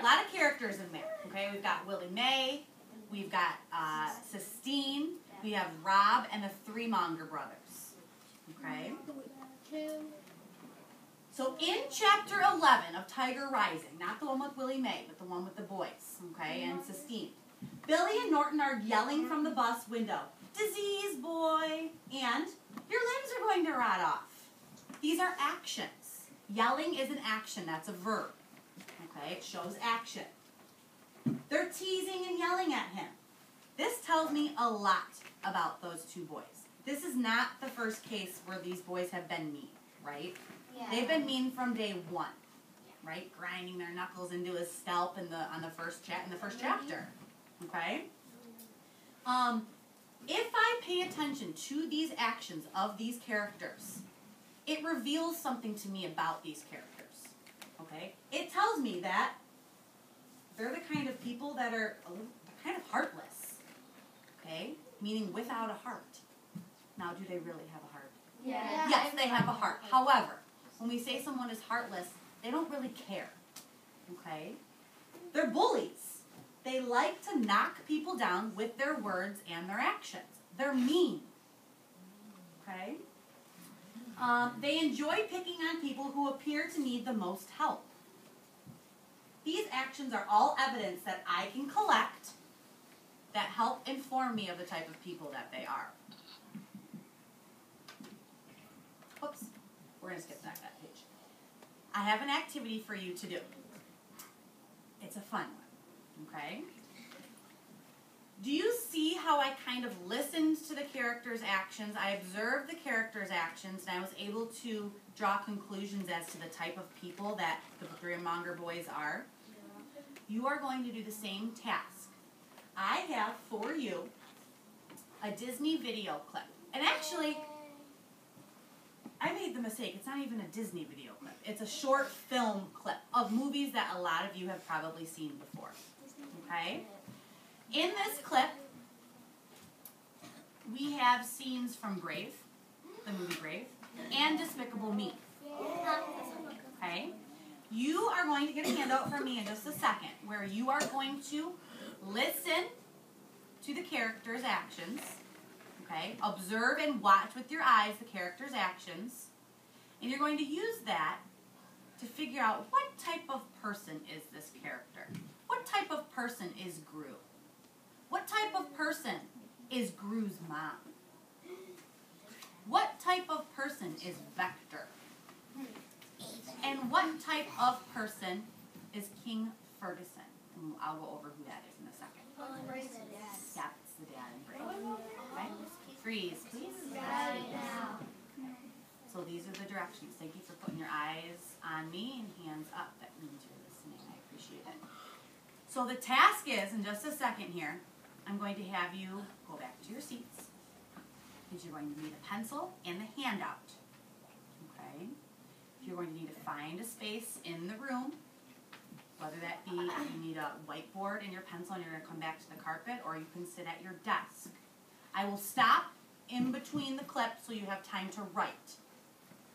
lot of characters in there. Okay, we've got Willie Mae, we've got Sistine, we have Rob, and the Three Monger brothers. Okay. So in chapter 11 of Tiger Rising, not the one with Willie Mae, but the one with the boys, okay, and Sistine, Billy and Norton are yelling from the bus window, "Disease, boy!" and "Your limbs are going to rot off." These are actions. Yelling is an action. That's a verb. Okay, it shows action. They're teasing and yelling at him. This tells me a lot about those two boys. This is not the first case where these boys have been mean, right? Yeah. They've been mean from day one, right? Grinding their knuckles into his scalp in the first chapter. Okay? If I pay attention to these actions of these characters, it reveals something to me about these characters. Okay? It tells me that they're the kind of people that are kind of heartless. Okay? Meaning without a heart. Now, do they really have a heart? Yeah. Yes, they have a heart. However, when we say someone is heartless, they don't really care. Okay? They're bullies. They like to knock people down with their words and their actions. They're mean. Okay? They enjoy picking on people who appear to need the most help. These actions are all evidence that I can collect that help inform me of the type of people that they are. Oops. We're going to skip that page. I have an activity for you to do. It's a fun one. Okay? Do you see how I kind of listened to the characters' actions? I observed the characters' actions, and I was able to draw conclusions as to the type of people that the Three Monger boys are. You are going to do the same task. I have for you a Disney video clip. And actually, I made the mistake. It's not even a Disney video clip. It's a short film clip of movies that a lot of you have probably seen before. Okay? In this clip, we have scenes from Brave, the movie Brave, and Despicable Me. Okay? You are going to get a handout from me in just a second where you are going to listen to the characters' actions. Okay? Observe and watch with your eyes the characters' actions. And you're going to use that to figure out what type of person is this character. What type of person is Gru? What type of person is Gru's mom? What type of person is Vector? And what type of person is King Ferguson? And I'll go over who that is in a second. Yeah, it's the dad in Brave. Okay? Freeze, please. Right now. So these are the directions. Thank you for putting your eyes on me and hands up. That means you're listening. I appreciate it. So the task is, in just a second here, I'm going to have you go back to your seats because you're going to need a pencil and the handout. Okay? You're going to need to find a space in the room, whether that be you need a whiteboard and your pencil and you're going to come back to the carpet, or you can sit at your desk. I will stop in between the clips so you have time to write.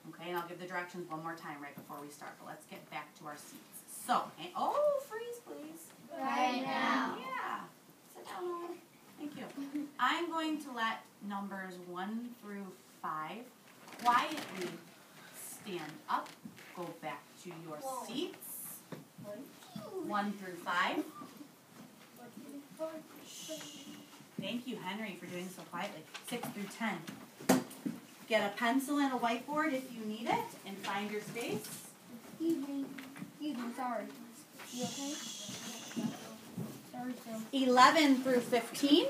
Okay, and I'll give the directions one more time right before we start, but let's get back to our seats. So, freeze please. Right now. Yeah. Sit down. Thank you. I'm going to let numbers 1 through 5 quietly stand up. Go back to your seats. 1 through 5. Shh. Thank you, Henry, for doing so quietly. 6 through 10. Get a pencil and a whiteboard if you need it, and find your space. Evening, sorry. You okay? Sorry, Phil. 11 through 15.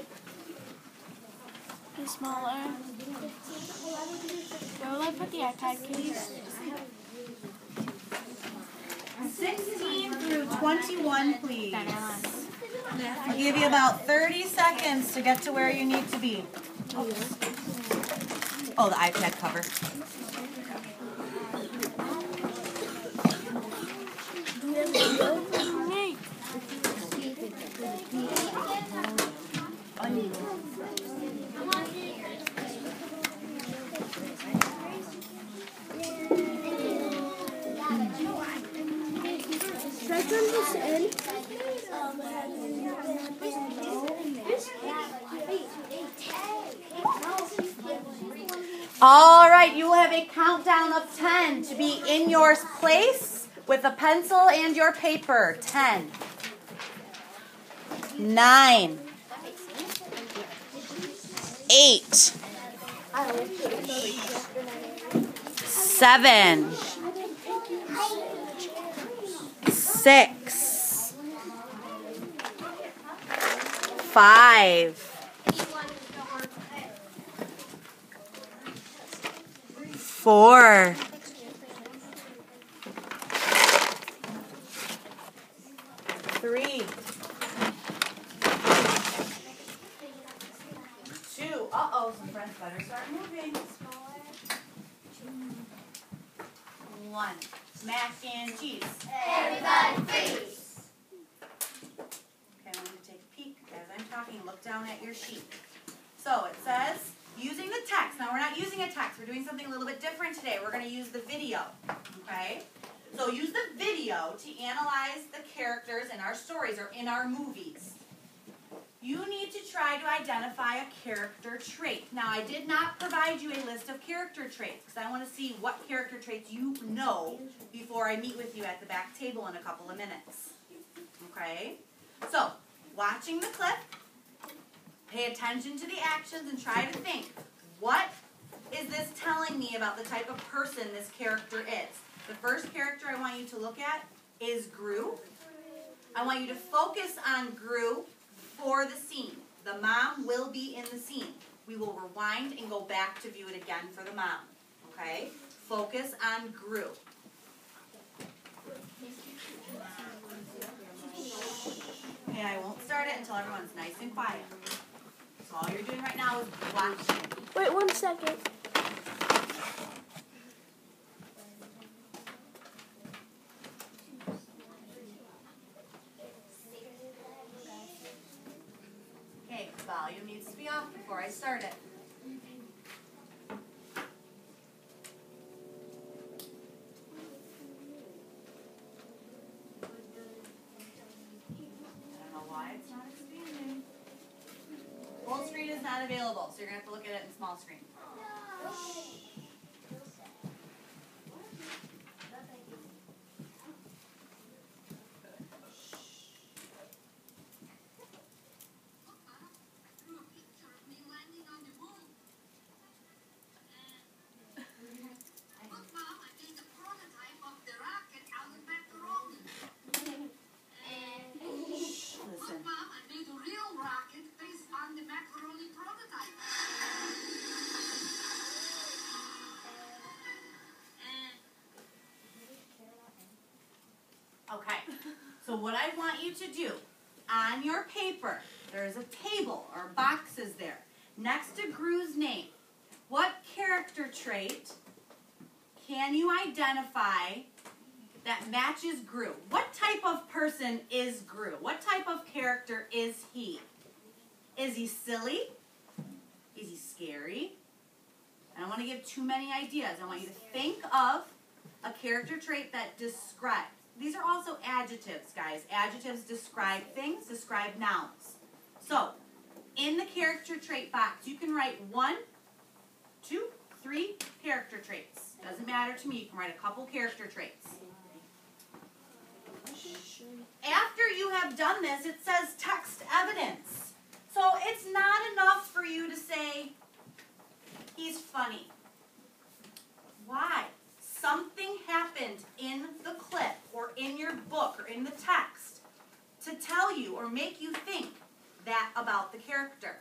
Be smaller. Where will I put the iPad, please? 16 through 21, please. I'll give you about 30 seconds to get to where you need to be. Oh, the iPad cover. this in? All right, you will have a countdown of 10 to be in your place with a pencil and your paper. 10, 9, 8, 7, 6, 5, 4, 3, 2. Uh-oh, some friends better start moving. 1. Mac and cheese. Everybody freeze. Okay, I'm going to take a peek as I'm talking. Look down at your sheet. So it says, using the text. Now we're not using a text. We're doing something a little bit different today. We're going to use the video. Okay? So use the video to analyze the characters in our stories or in our movies. You need to try to identify a character trait. Now, I did not provide you a list of character traits because I want to see what character traits you know before I meet with you at the back table in a couple of minutes. Okay? So, watching the clip, pay attention to the actions and try to think, what is this telling me about the type of person this character is? The first character I want you to look at is Gru. I want you to focus on Gru for the scene. The mom will be in the scene. We will rewind and go back to view it again for the mom. Okay? Focus on Gru. Okay, I won't start it until everyone's nice and quiet. So all you're doing right now is watching. Wait 1 second. Okay, volume needs to be off before I start it. I don't know why it's not expanding. Full screen is not available, so you're going to have to look at it in small screen. Listen. Okay, so what I want you to do, on your paper, there's a table or boxes there. Next to Gru's name, what character trait can you identify that matches Gru? What type of person is Gru? What type of character is he? Is he silly? Is he scary? I don't want to give too many ideas. I want you to think of a character trait that describes. These are also adjectives, guys. Adjectives describe things, describe nouns. So, in the character trait box, you can write 1, 2, 3 character traits. Doesn't matter to me. You can write a couple character traits. After you have done this, it says text evidence. So it's not enough for you to say, he's funny. Why? Something happened in the clip or in your book or in the text to tell you or make you think that about the character.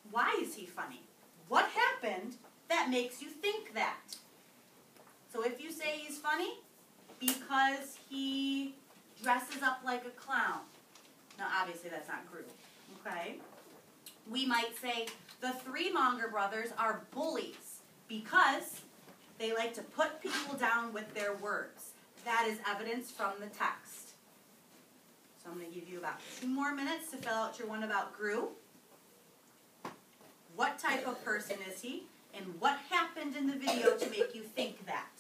Why is he funny? What happened that makes you think that? So if you say he's funny because he dresses up like a clown. Now obviously that's not Gru. Okay? We might say the three Monger brothers are bullies because they like to put people down with their words. That is evidence from the text. So I'm going to give you about 2 more minutes to fill out your one about Gru. What type of person is he? And what happened in the video to make you think that?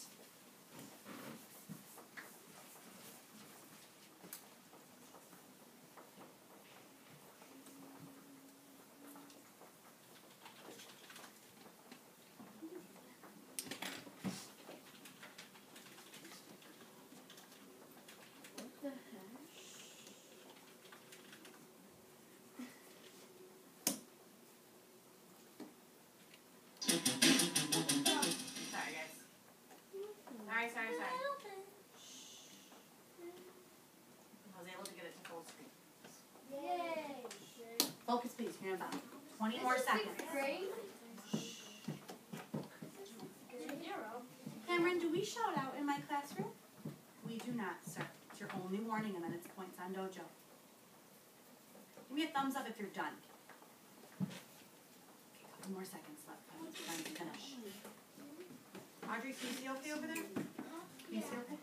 about. 20 more seconds. Cameron, do we shout out in my classroom? We do not, sir. It's your only warning, and then it's points on dojo. Give me a thumbs up if you're done. Okay, a couple more seconds left. I'm trying to finish. Audrey, can you see okay over there? Can you see okay?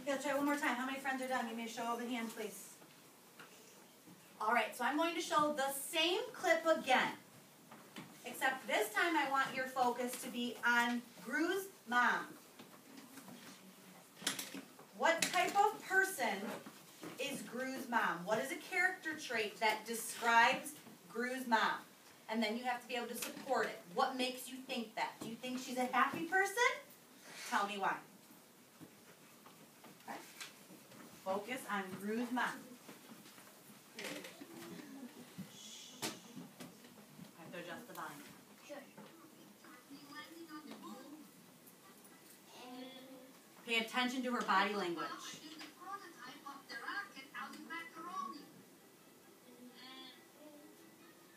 Okay, let's try one more time. How many friends are done? Give me a show of the hand, please. All right, so I'm going to show the same clip again, except this time I want your focus to be on Gru's mom. What type of person is Gru's mom? What is a character trait that describes Gru's mom? And then you have to be able to support it. What makes you think that? Do you think she's a happy person? Tell me why. Okay. Focus on Gru's mom. They're just the volume. Pay attention to her body language.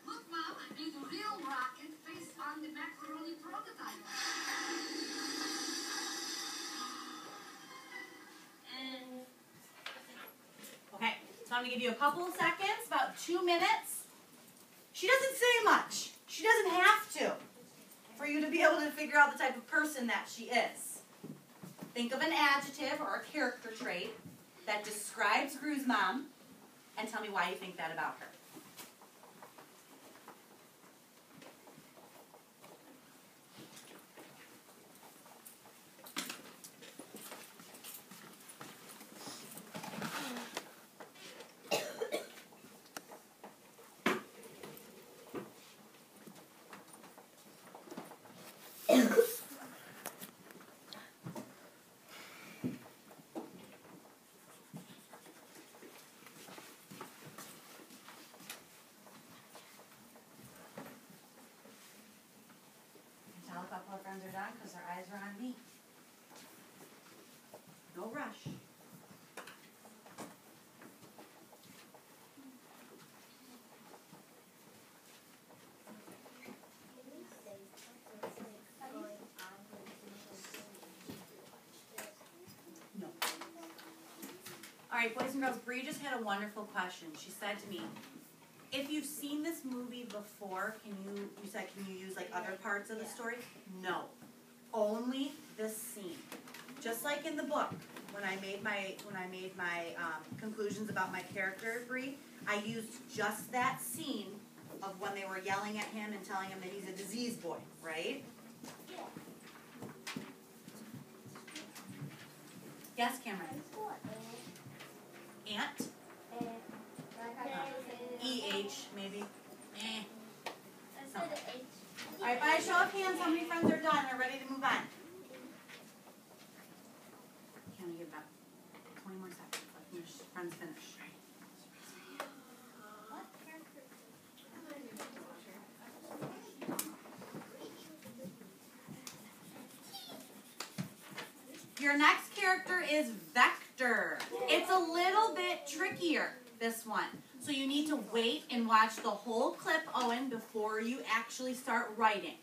Look, Mom, I made a real rocket based on the macaroni prototype. Okay, so I'm going to give you a couple of seconds, about 2 minutes. She doesn't say much. She doesn't have to for you to be able to figure out the type of person that she is. Think of an adjective or a character trait that describes Gru's mom and tell me why you think that about her. Tell a couple of friends are done because their eyes are on me. No rush. No. All right, boys and girls, Bree just had a wonderful question. She said to me, if you've seen this movie before, can you use like other parts of the story? No. Only this scene. Just like in the book, when I made my conclusions about my character, Bree, I used just that scene of when they were yelling at him and telling him that he's a disease boy, right? Yes, Cameron? Ant? E-H, maybe. So. All right, by a show of hands, how many friends are done? We're ready to move on. Can we give about 20 more seconds? Let your friends finish. Your next character is Vector. It's a little bit trickier, this one. So you need to wait and watch the whole clip, Owen, before you actually start writing.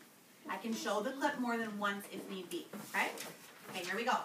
I can show the clip more than once if need be, okay? Okay, here we go.